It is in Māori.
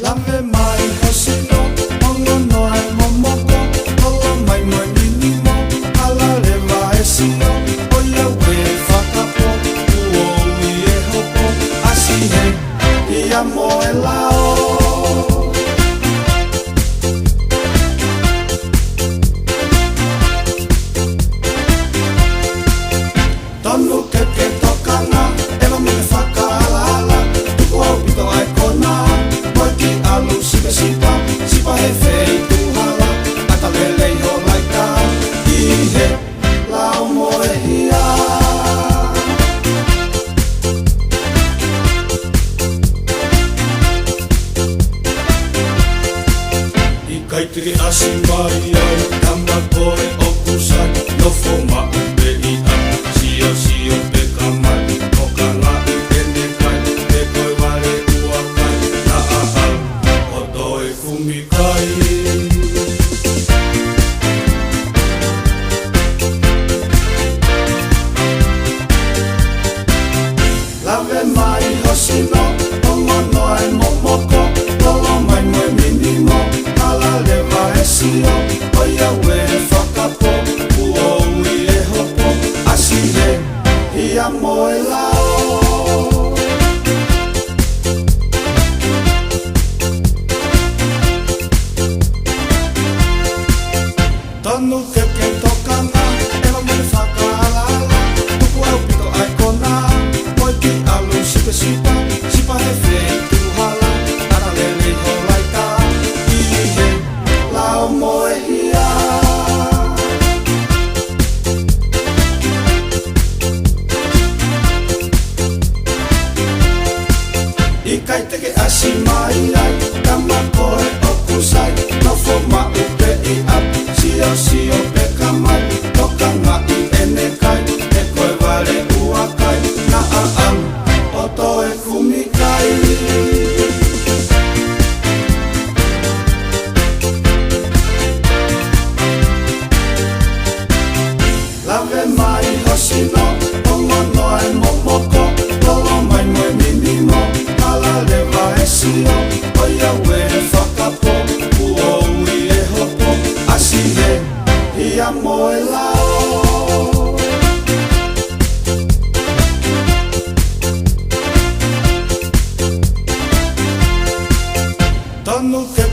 Lave mai ho sino, ongo no e momoko, olo mai mai minimo, ala leva e sino, oia we whakapo, uo i e hopo, asi he, ia mo e lao. Tonu ke tokanga, eva me whakaala, tuku au pito ai kona, moiki alu sipa sipa, sipa he whei tuhala, ata lelei ho laika, i he lau mo e hia. I kaitiri asi mai ai, tamba koe okusai, nofo maupe i a, sio sio pe kamai, toka ngai ene kai, te koe wale ua kai, na a al, o toe kumi kai. Lave mai ho sino, ongo no e momoko, lolo mai moe minimo, ala leva e sio, oia we whakapo, uo i e hopo, asi he, ia mo e lao. Tonu ke tokanga, eva me whakaala, tuku au pito ai kona, moiki alu sipa sipa, sipa he whei tuhala, ara lelei ho laika, i he lao mo e hia. I kai teke asi mai ai, kama koe okusai, nofo maupe i ap, sio sio pe kamai, toka ngai ene kai, e koe wale ua kai, na a am, o toe kumi kai. Lave mai ho sino, ongo no e momoko, lolo mai moe minimo, ala leva e sio, oia we whakapo, uo i e hopo, asi he, ia mo e lao. Tonu ke